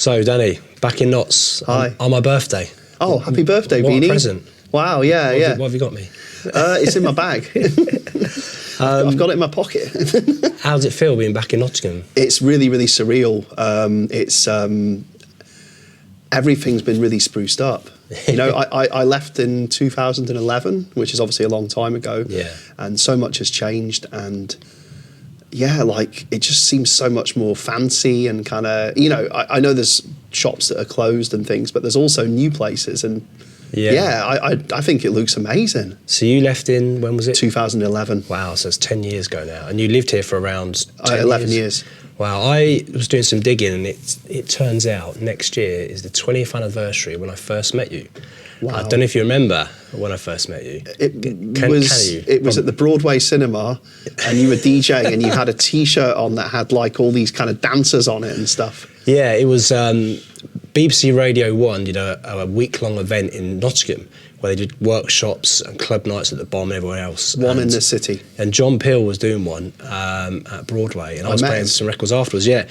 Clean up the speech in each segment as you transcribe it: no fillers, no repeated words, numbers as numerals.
So, Danny, back in Notts. Hi. On my birthday. Oh, happy birthday, What Beanie. a present. Wow, yeah, What have you got me? It's in my bag. I've got it in my pocket. How does it feel being back in Nottingham? It's really, really surreal. Everything's been really spruced up. You know, I left in 2011, which is obviously a long time ago. Yeah. And so much has changed, and yeah, like it just seems so much more fancy and kind of, you know, I know there's shops that are closed and things, but there's also new places, and I think it looks amazing. So you left in, when was it? 2011. Wow, so it's 10 years ago now. And you lived here for around 11 years. Wow, I was doing some digging, and it turns out next year is the 20th anniversary when I first met you. Wow. I don't know if you remember when I first met you. It was at the Broadway Cinema, and you were DJing, and you had a T-shirt on that had like all these kind of dancers on it and stuff. Yeah, it was BBC Radio 1 did a week-long event in Nottingham where they did workshops and club nights at the Bomb and everywhere else. One in the city. And John Peel was doing one at Broadway, and I was playing some records afterwards, yeah.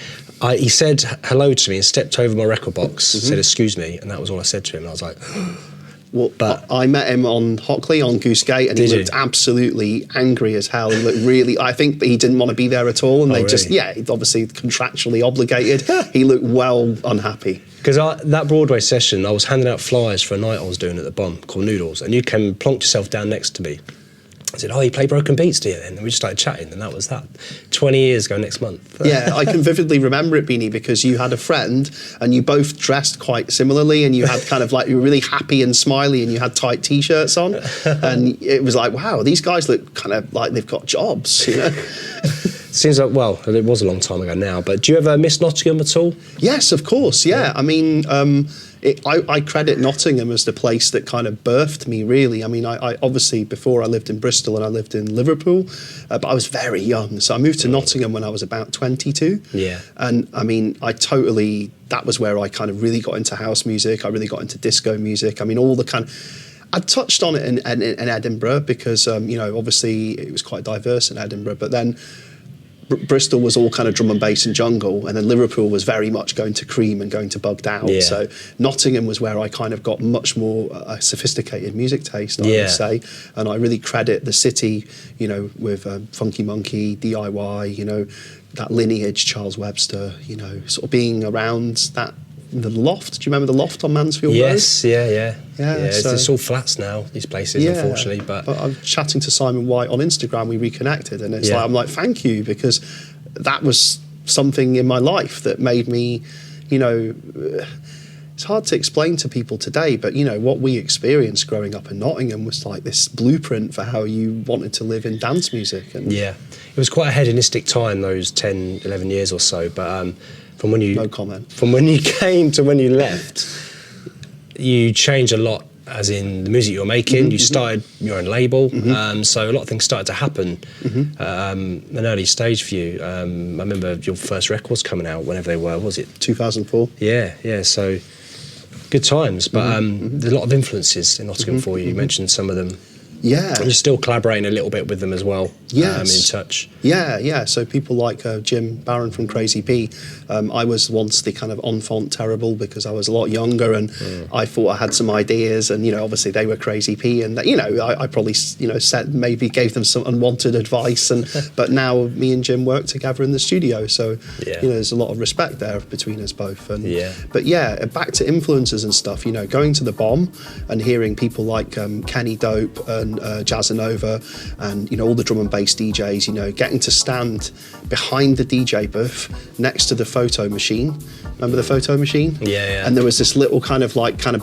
He said hello to me and stepped over my record box, said excuse me, and that was all I said to him, and I was like... Well, but I met him on Hockley, on Goosegate, and he looked absolutely angry as hell. He looked really... I think he didn't want to be there at all, and he's obviously contractually obligated. He looked well unhappy. Because that Broadway session, I was handing out flyers for a night I was doing at the Bomb called Noodles, and you came and plonked yourself down next to me. I said, oh, you play broken beats, do you then? And we just started chatting, and that was that. 20 years ago next month. Yeah, I can vividly remember it, Beanie, because you had a friend, and you both dressed quite similarly, and you had kind of like, you were really happy and smiley, and you had tight T-shirts on, and it was like, wow, these guys look kind of like they've got jobs, you know? Seems like, well, it was a long time ago now, but do you ever miss Nottingham at all? Yes, of course, yeah. I mean, I credit Nottingham as the place that kind of birthed me, really. I mean, I obviously, before I lived in Bristol and I lived in Liverpool, but I was very young. So I moved to Nottingham when I was about 22. Yeah. And I mean, that was where I kind of really got into house music. I really got into disco music. I mean, all the kind of... I touched on it in Edinburgh because, you know, obviously it was quite diverse in Edinburgh, but then... Bristol was all kind of drum and bass and jungle, and then Liverpool was very much going to cream and going to bugged out. Yeah. So Nottingham was where I kind of got much more sophisticated music taste, I would say. And I really credit the city, you know, with Funky Monkey, DIY, you know, that lineage, Charles Webster, you know, sort of being around that. The Loft, do you remember the Loft on Mansfield Road? Yes, yeah. So, it's all flats now, these places, unfortunately. But I'm chatting to Simon White on Instagram, we reconnected, and it's like, I'm like, thank you, because that was something in my life that made me, you know, it's hard to explain to people today, but, you know, what we experienced growing up in Nottingham was like this blueprint for how you wanted to live in dance music. And yeah, it was quite a hedonistic time, those 10, 11 years or so, but... From when you came to when you left, you changed a lot, as in the music you were making. You started your own label, so a lot of things started to happen. An early stage for you. I remember your first records coming out, whenever they were. Was it 2004? Yeah. So good times, but there's a lot of influences in Nottingham for you. You mentioned some of them. Yeah. And you're still collaborating a little bit with them as well. Yes. In touch. Yeah. So people like Jim Barron from Crazy P. I was once the kind of enfant terrible because I was a lot younger, and I thought I had some ideas, and, you know, obviously they were Crazy P, and, you know, I probably, you know, maybe gave them some unwanted advice, and but now me and Jim work together in the studio, so, you know, there's a lot of respect there between us both. And, but yeah, back to influences and stuff, you know, going to the Bomb and hearing people like Kenny Dope and Jazzanova, and, you know, all the drum and bass DJs, you know, getting to stand behind the DJ booth next to the photo machine. Remember the photo machine? Yeah. And there was this little kind of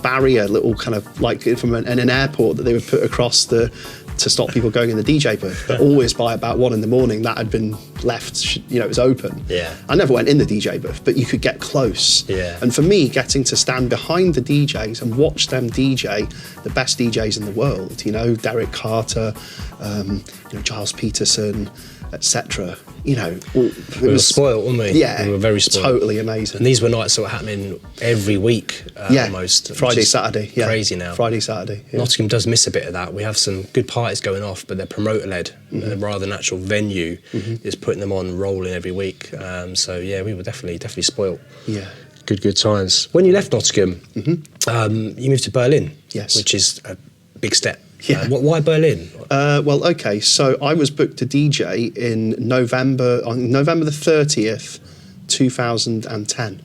barrier, little kind of like from an airport that they would put across to stop people going in the DJ booth. But always by about 1 a.m, that had been left, you know, it was open. Yeah. I never went in the DJ booth, but you could get close. Yeah. And for me, getting to stand behind the DJs and watch them DJ the best DJs in the world, you know, Derek Carter, you know, Giles Peterson, etc. You know, we were spoiled, weren't we? Yeah, we were very spoiled. Totally amazing. And these were nights that were happening every week, almost. Friday, Saturday. Yeah, crazy now. Friday, Saturday. Yeah. Nottingham does miss a bit of that. We have some good parties going off, but they're promoter-led rather than actual venue. Is putting them on rolling every week. So yeah, we were definitely spoiled. Yeah. Good times. When you left Nottingham, you moved to Berlin. Yes. Which is a big step. Yeah. Why Berlin? Well, okay, so I was booked to DJ on November the 30th, 2010.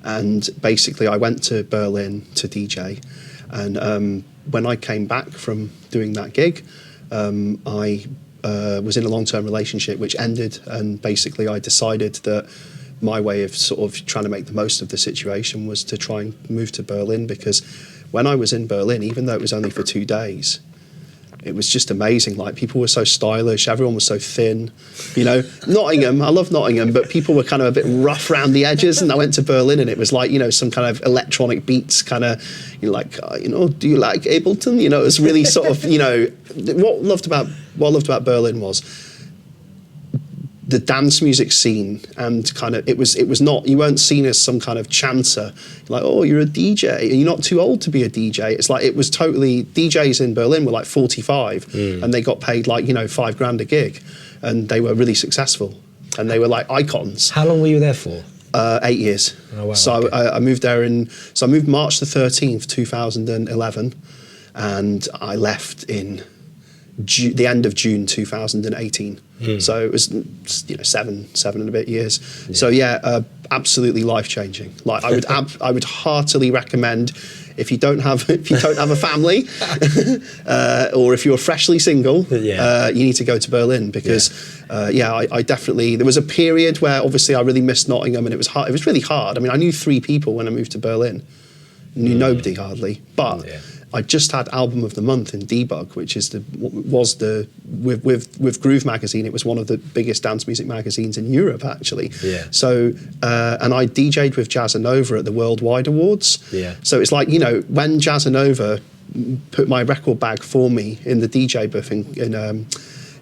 And basically I went to Berlin to DJ. And when I came back from doing that gig, I was in a long-term relationship which ended, and basically I decided that my way of sort of trying to make the most of the situation was to try and move to Berlin, because when I was in Berlin, even though it was only for 2 days, it was just amazing. Like, people were so stylish, everyone was so thin. You know, Nottingham, I love Nottingham, but people were kind of a bit rough around the edges. And I went to Berlin and it was like, you know, some kind of electronic beats kind of, you know, like, do you like Ableton? You know, it was really sort of, you know, what I loved about Berlin was the dance music scene, and kind of it was not, you weren't seen as some kind of chanter, like, oh, you're a DJ and you're not too old to be a DJ. It's like, it was totally, DJs in Berlin were like 45 and they got paid like, you know, $5,000 a gig, and they were really successful and they were like icons. How long were you there for? 8 years. Oh, wow, so okay. I moved there I moved March the 13th 2011, and I left in the end of June 2018. So it was, you know, seven and a bit years. Yeah. So yeah, absolutely life changing. Like, I would heartily recommend, if you don't have a family, or if you're freshly single, you need to go to Berlin, because I definitely, there was a period where obviously I really missed Nottingham, and it was hard. It was really hard. I mean, I knew 3 people when I moved to Berlin. Knew nobody hardly, but I just had Album of the Month in Debug, which is with Groove magazine. It was one of the biggest dance music magazines in Europe, actually. Yeah. So and I DJ'd with Jazzanova at the Worldwide Awards. Yeah. So it's like, you know, when Jazzanova put my record bag for me in the DJ booth in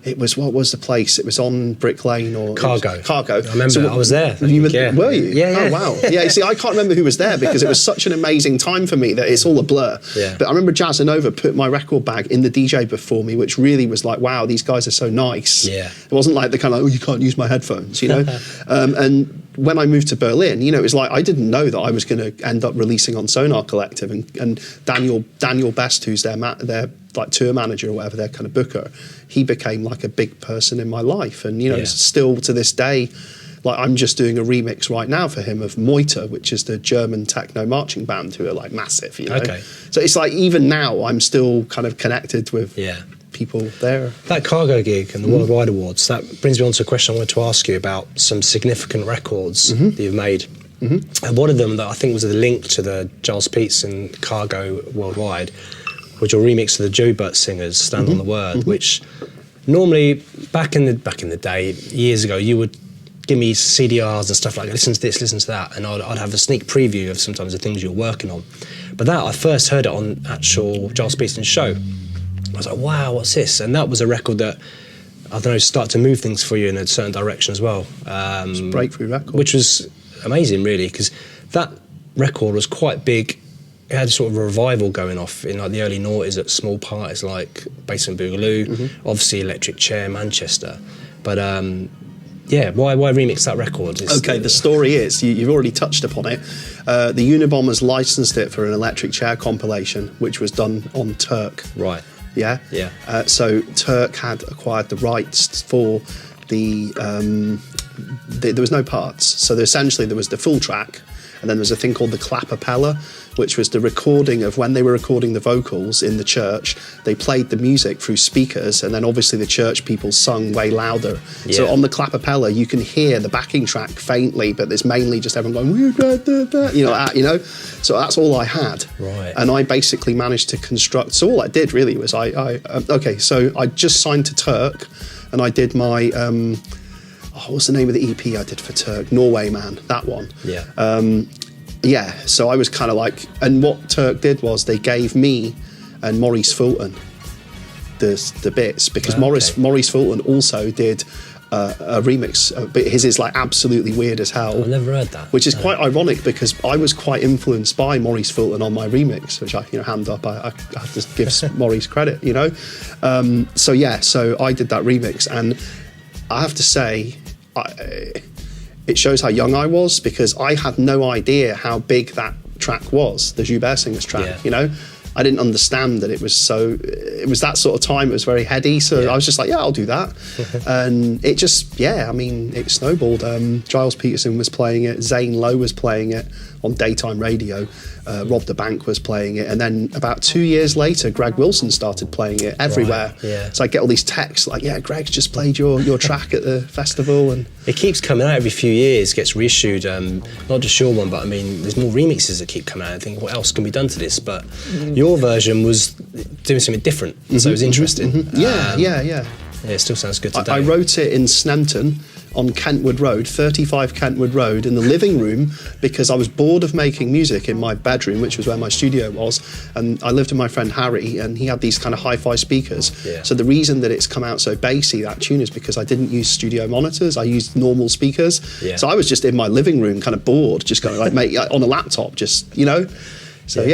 it was, what was the place? It was on Brick Lane, or Cargo. Cargo. I remember, I was there. Were you? Yeah. Oh, wow. Yeah, you see, I can't remember who was there, because it was such an amazing time for me that it's all a blur. Yeah. But I remember Jazzanova put my record bag in the DJ booth for me, which really was like, wow, these guys are so nice. Yeah. It wasn't like the kind of, oh, you can't use my headphones, you know? And when I moved to Berlin, you know, it was like, I didn't know that I was going to end up releasing on Sonar Collective, and Daniel Best, who's their like tour manager or whatever, their kind of booker, he became like a big person in my life. And, you know, still to this day, like, I'm just doing a remix right now for him of Moiter, which is the German techno marching band, who are like massive, you know. Okay. So it's like, even now I'm still kind of connected with people there. That Cargo gig and the Worldwide Awards, that brings me on to a question I wanted to ask you about some significant records that you've made. And one of them that I think was the link to the Giles Peets and Cargo Worldwide was your remix of the Joubert Singers, Stand on the Word, which normally back in the day, years ago, you would give me CDRs and stuff like, listen to this, listen to that, and I'd have a sneak preview of sometimes the things you're working on. But that, I first heard it on actual Giles Peetson's show. I was like, wow, what's this? And that was a record that, I don't know, started to move things for you in a certain direction as well. It's a breakthrough record. Which was amazing, really, because that record was quite big. It had a sort of a revival going off in like the early noughties at small parties like Basement Boogaloo, obviously Electric Chair, Manchester. But why remix that record? The story is, you've already touched upon it. The Unabombers licensed it for an Electric Chair compilation, which was done on Turk. Right. Yeah? Yeah. So Turk had acquired the rights for there was no parts. So essentially there was the full track, and then there was a thing called the clapapella, which was the recording of when they were recording the vocals in the church. They played the music through speakers, and then obviously the church people sung way louder. Yeah. So on the clapapella, you can hear the backing track faintly, but there's mainly just everyone going, you know. So that's all I had. Right. And I basically managed to construct. So all I did really was so I just signed to Turk, and I did my. What's the name of the EP I did for Turk? Norway Man, that one. Yeah. So I was kind of like, and what Turk did was they gave me and Maurice Fulton the bits, because Maurice Fulton also did a remix, but his is like absolutely weird as hell. I've never heard that. Which is quite ironic, because I was quite influenced by Maurice Fulton on my remix, which I, you know, hand up, I have to give Maurice credit, you know. So I did that remix, and I have to say, it shows how young I was, because I had no idea how big that track was, the Joubert Singers track, you know? I didn't understand that it was that sort of time. It was very heady, so I was just like, yeah, I'll do that. And it just, it snowballed. Giles Peterson was playing it, Zane Lowe was playing it on daytime radio, Rob the Bank was playing it, and then about 2 years later, Greg Wilson started playing it everywhere. So I get all these texts like, yeah, Greg's just played your track at the festival. And it keeps coming out every few years, gets reissued, not just your one, but I mean, there's more remixes that keep coming out. I think, what else can be done to this? But your version was doing something different, so it was interesting. Yeah, it still sounds good today. I wrote it in Snempton on Kentwood Road, 35 Kentwood Road, in the living room, because I was bored of making music in my bedroom, which was where my studio was, and I lived with my friend Harry, and he had these kind of hi-fi speakers. So the reason that it's come out so bassy, that tune, is because I didn't use studio monitors, I used normal speakers. So I was just in my living room, kind of bored, just kind of like on a laptop, just, you know. So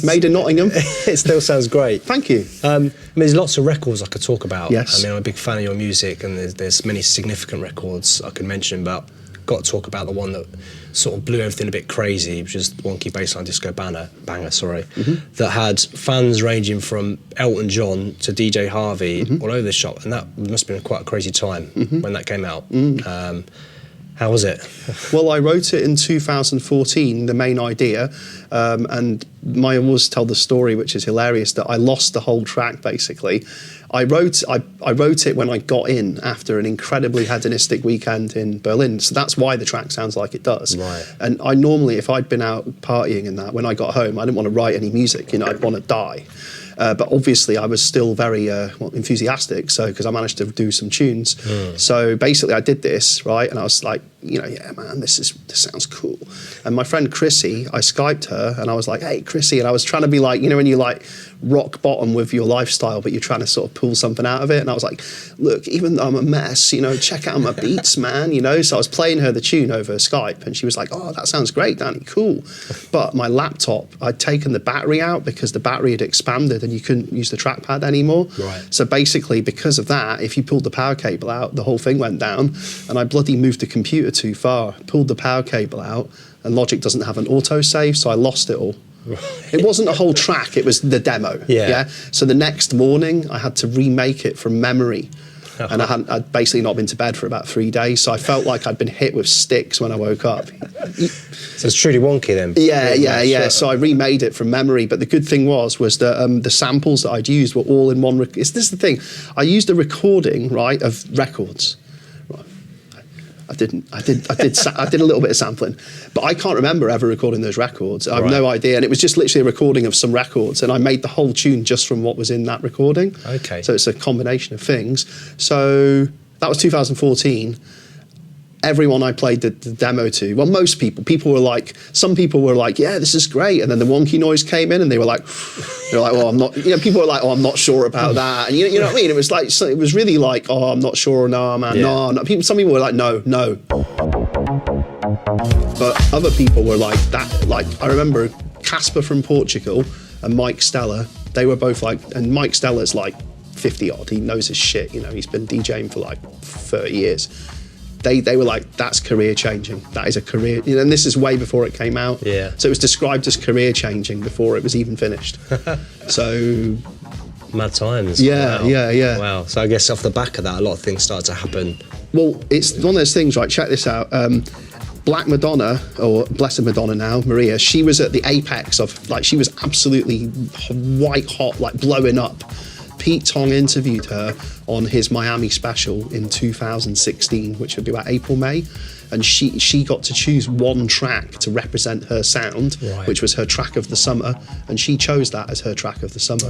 made in Nottingham. It still sounds great. Thank you. I mean, there's lots of records I could talk about. Yes. I mean, I'm a big fan of your music, and there's many significant records I could mention, but got to talk about the one that sort of blew everything a bit crazy, which is the Wonky Bassline Disco Banger, that had fans ranging from Elton John to DJ Harvey all over the shop, and that must have been quite a crazy time when that came out. How was it? Well, I wrote it in 2014, the main idea, and I always tell the story, which is hilarious, that I lost the whole track, basically. I wrote it when I got in after an incredibly hedonistic weekend in Berlin, so that's why the track sounds like it does. And I normally, if I'd been out partying and that, when I got home, I didn't want to write any music, you know, I'd want to die. But obviously I was still very enthusiastic, so because I managed to do some tunes. So basically I did this, right, and I was like, you know, yeah, man, this sounds cool. And my friend Chrissy, I Skyped her, and I was like, hey, Chrissy, and I was trying to be like, you know, when you like rock bottom with your lifestyle, but you're trying to sort of pull something out of it. And I was like, look, even though I'm a mess, you know, check out my beats, man, you know. So I was playing her the tune over Skype, and she was like, oh, that sounds great, Danny, cool. But my laptop, I'd taken the battery out because the battery had expanded and you couldn't use the trackpad anymore. So basically, because of that, if you pulled the power cable out, the whole thing went down, and I bloody moved the computer too far, pulled the power cable out, and Logic doesn't have an autosave, so I lost it all. It wasn't a whole track, it was the demo. So the next morning I had to remake it from memory, and I'd basically not been to bed for about 3 days, so I felt like I'd been hit with sticks when I woke up. So it's truly wonky then? Yeah. So I remade it from memory, but the good thing was that the samples that I'd used were all in one. This is the thing, I used a recording, right, of records. I did a little bit of sampling, but I can't remember ever recording those records. I have no idea, and it was just literally a recording of some records, and I made the whole tune just from what was in that recording. So it's a combination of things. So that was 2014. Everyone I played the demo to, well, most people were like, some people were like, yeah, this is great, and then the wonky noise came in, and they were like, well, I'm not, you know, people were like, oh, I'm not sure about that, and you know what I mean? It was like, so it was really like, oh, I'm not sure, no, man, no. Some people were like, no. But other people were like that. Like, I remember Casper from Portugal and Mike Stella, they were both like, and Mike Stella's like 50 odd, he knows his shit, you know, he's been DJing for like 30 years. They were like, that's career changing. That is a career, you know, and this is way before it came out. So it was described as career changing before it was even finished. So mad times. Yeah. Wow. So I guess off the back of that, a lot of things started to happen. Well, it's one of those things, right? Check this out. Black Madonna, or Blessed Madonna now, Maria, she was at the apex of, like, she was absolutely white hot, like blowing up. Pete Tong interviewed her on his Miami special in 2016, which would be about April, May, and she got to choose one track to represent her sound, which was her track of the summer, and she chose that as her track of the summer.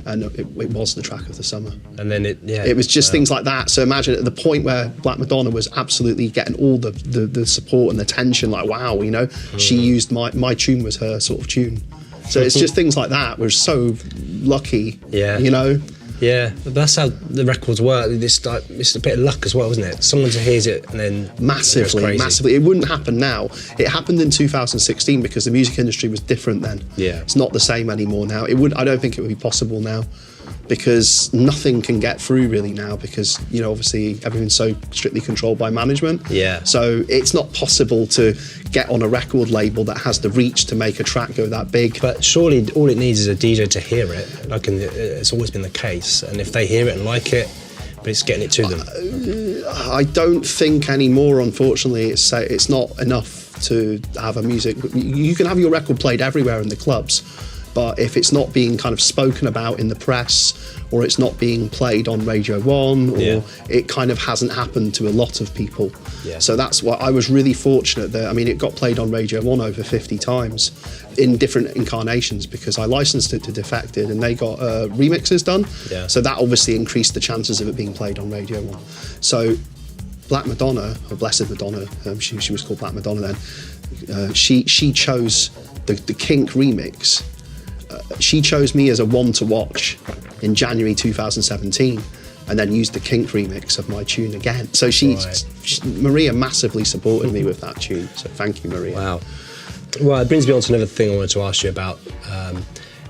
And it was the track of the summer. And then it was just things like that. So imagine at the point where Black Madonna was absolutely getting all the support and the attention, like, wow, you know, she used my tune was her sort of tune. So it's just things like that. We're so lucky, you know. Yeah, but that's how the records work. It's a bit of luck as well, isn't it? Someone hears it and then massively. It wouldn't happen now. It happened in 2016 because the music industry was different then. It's not the same anymore now. I don't think it would be possible now. because nothing can get through really now, because obviously everything's so strictly controlled by management. Yeah. So it's not possible to get on a record label that has the reach to make a track go that big. But surely all it needs is a DJ to hear it, like it's always been the case, and if they hear it and like it, but it's getting it to them. I don't think anymore, unfortunately. It's not enough to have a music. You can have your record played everywhere in the clubs, but if it's not being kind of spoken about in the press, or it's not being played on Radio 1, or it kind of hasn't happened to a lot of people. Yeah. So that's why I was really fortunate that, it got played on Radio 1 over 50 times in different incarnations, because I licensed it to Defected and they got remixes done. Yeah. So that obviously increased the chances of it being played on Radio 1. So Black Madonna, or Blessed Madonna, she was called Black Madonna then, she chose the Kink remix. She chose me as a one to watch in January 2017, and then used the Kink remix of my tune again. So Maria massively supported me with that tune. So thank you, Maria. Wow. Well, it brings me on to another thing I wanted to ask you about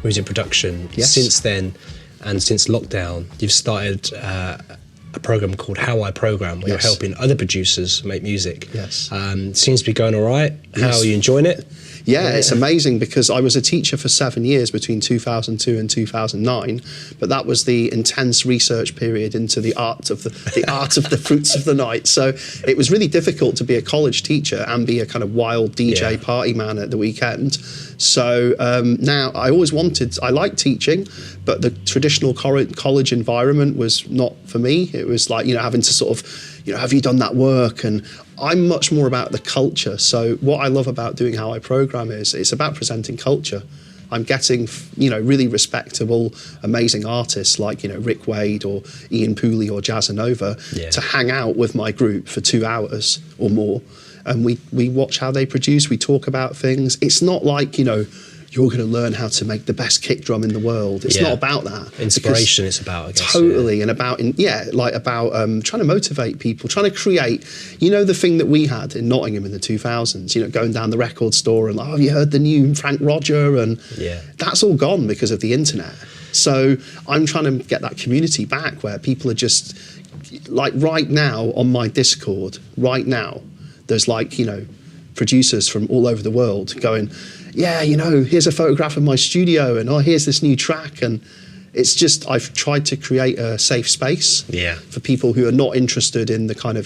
music production. Yes. Since then, and since lockdown, you've started a program called How I Program, where you're helping other producers make music. Yes. Seems to be going all right. How are you enjoying it? Yeah, it's amazing, because I was a teacher for 7 years between 2002 and 2009, but that was the intense research period into the art of the art of the fruits of the night. So it was really difficult to be a college teacher and be a kind of wild DJ party man at the weekend. So now I liked teaching, but the traditional college environment was not for me. It was like, having to sort of, have you done that work? And I'm much more about the culture. So what I love about doing How I Program is it's about presenting culture. I'm getting, really respectable, amazing artists like, Rick Wade or Ian Pooley or Jazzanova to hang out with my group for 2 hours or more. And we watch how they produce, we talk about things. It's not like, you're going to learn how to make the best kick drum in the world. It's not about that. Inspiration it's about, I guess. Totally, and about trying to motivate people, trying to create, the thing that we had in Nottingham in the 2000s, going down the record store and have you heard the new Frank Roger? And that's all gone because of the internet. So I'm trying to get that community back where people are just, like right now on my Discord, there's producers from all over the world going, here's a photograph of my studio, and here's this new track. And it's just, I've tried to create a safe space for people who are not interested in the kind of,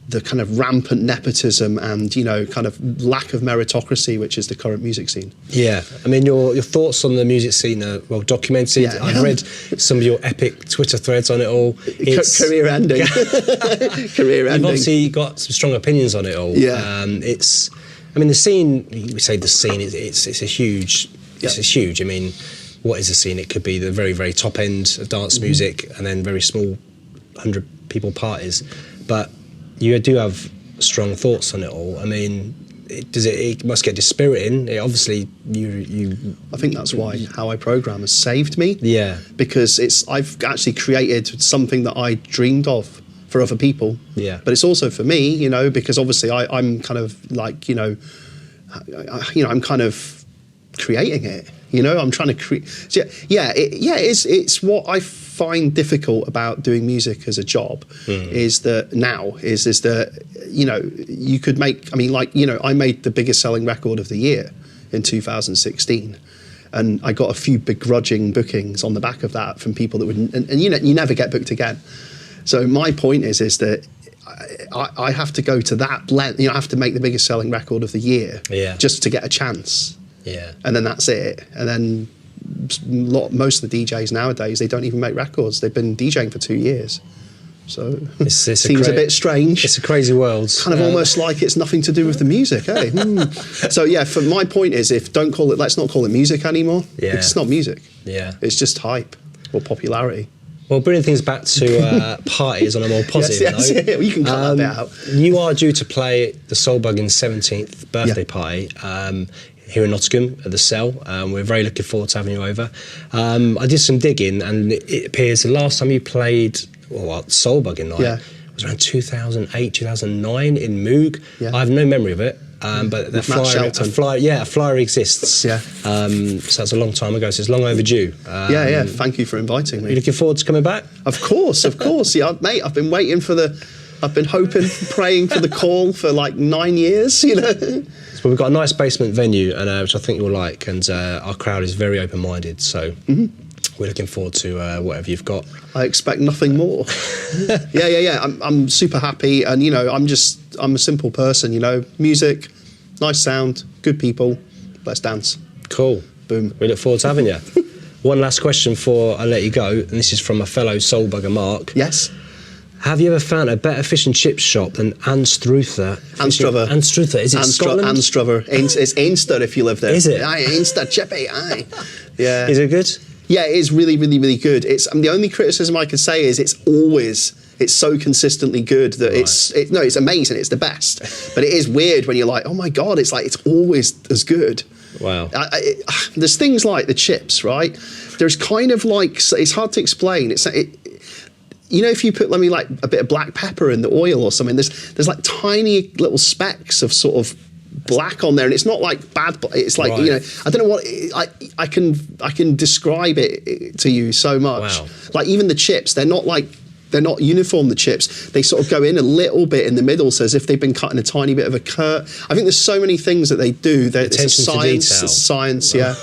the kind of rampant nepotism and, kind of lack of meritocracy, which is the current music scene. Yeah. I mean, your thoughts on the music scene are well documented. Yeah. I've read some of your epic Twitter threads on it all. It's career ending. Career ending. You've obviously got some strong opinions on it all. Yeah. The scene, we say the scene, it's a huge, it's huge. I mean, what is a scene? It could be the very, very top end of dance music and then very small 100 people parties. But you do have strong thoughts on it all. I mean, it must get dispiriting. Obviously, I think that's why How I Program has saved me. Yeah. Because I've actually created something that I dreamed of for other people. Yeah. But it's also for me, because obviously I'm kind of like, I'm kind of creating it. I'm trying to create. So it's what I find difficult about doing music as a job is that you could make. I made the biggest selling record of the year in 2016, and I got a few begrudging bookings on the back of that from people that would, and you never get booked again. So my point is that I have to go to that blend. I have to make the biggest selling record of the year just to get a chance. Yeah. And then that's it. And then most of the DJs nowadays, they don't even make records. They've been DJing for 2 years. So it seems a bit strange. It's a crazy world. Kind of almost like it's nothing to do with the music, eh? So for my point is, let's not call it music anymore. Yeah. It's not music. Yeah. It's just hype or popularity. Well, bringing things back to parties on a more positive note. Yes, you can cut that bit out. You are due to play the Soul Buggin's 17th birthday party here in Nottingham at the Cell. We're very looking forward to having you over. I did some digging, and it appears the last time you played Soul Buggin night was around 2008, 2009 in Moog. Yeah. I have no memory of it. but the flyer exists. Yeah. So that's a long time ago. So it's long overdue. Yeah. Thank you for inviting me. Are you looking forward to coming back? Of course. Yeah, mate. I've been waiting for I've been hoping, praying for the call for like 9 years. You know. So we've got a nice basement venue, and which I think you'll like, and our crowd is very open-minded. So. We're looking forward to whatever you've got. I expect nothing more. Yeah. I'm super happy, and you know, I'm a simple person. You know, music, nice sound, good people. Let's dance. Cool. Boom. We look forward to having you. One last question before I let you go, and this is from a fellow Soul Bugger, Mark. Yes. Have you ever found a better fish and chip shop than Anstruther? Anstruther. Is it Scotland? Anstruther. It's Einster if you live there. Is it? Aye, Einster chippy. Aye. Yeah. Is it good? Yeah, it is really, really, really good. The only criticism I could say is it's so consistently good that it's amazing. It's the best. But it is weird when you're like, oh my God, it's always as good. Wow. There's things like the chips, right? There's kind of like, it's hard to explain. You know, if you put like a bit of black pepper in the oil or something, there's like tiny little specks of sort of black on there, and it's not like bad. It's like, you know, I don't know what I can describe it to you so much. Wow. Like even the chips, they're not uniform. The chips, they sort of go in a little bit in the middle, so as if they've been cutting a tiny bit of a curve. I think there's so many things that they do. It's a science. It's a science. Yeah.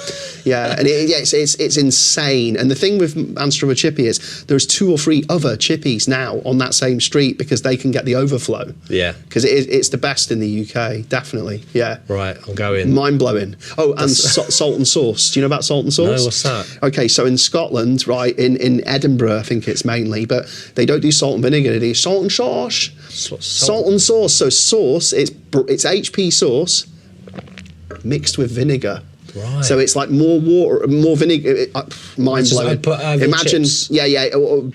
Yeah, and it's insane. And the thing with Anstruther Chippy is there's 2 or 3 other chippies now on that same street because they can get the overflow. Yeah. Because it's the best in the UK, definitely. Yeah. Right, I'll go in. Mind blowing. Oh, and salt and sauce. Do you know about salt and sauce? No, what's that? Okay, so in Scotland, right, in Edinburgh, I think it's mainly, but they don't do salt and vinegar, they do salt and sauce. Salt and sauce. So sauce, it's HP sauce mixed with vinegar. Right. So it's like more water, more vinegar. Mind blowing. Imagine, chips. yeah,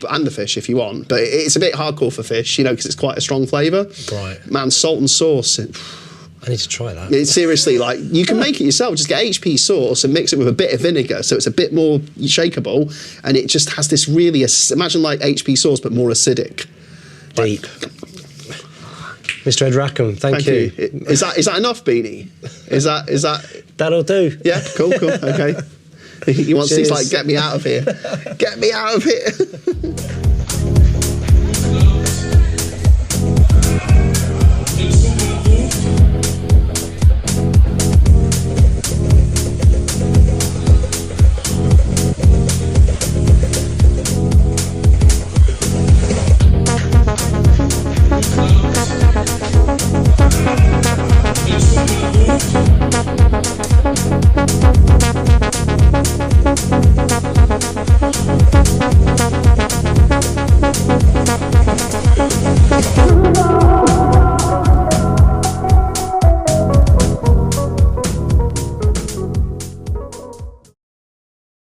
and the fish if you want, but it's a bit hardcore for fish, you know, because it's quite a strong flavour. Right. Man, salt and sauce. I need to try that. Seriously, like you can make it yourself. Just get HP sauce and mix it with a bit of vinegar, so it's a bit more shakeable, and it just has this really. Imagine like HP sauce, but more acidic. Deep. Mr. Ed Rackham, thank you. Is that enough, Beanie? Is that? That'll do. Yeah, cool. Okay. He wants to like, get me out of here. Get me out of here.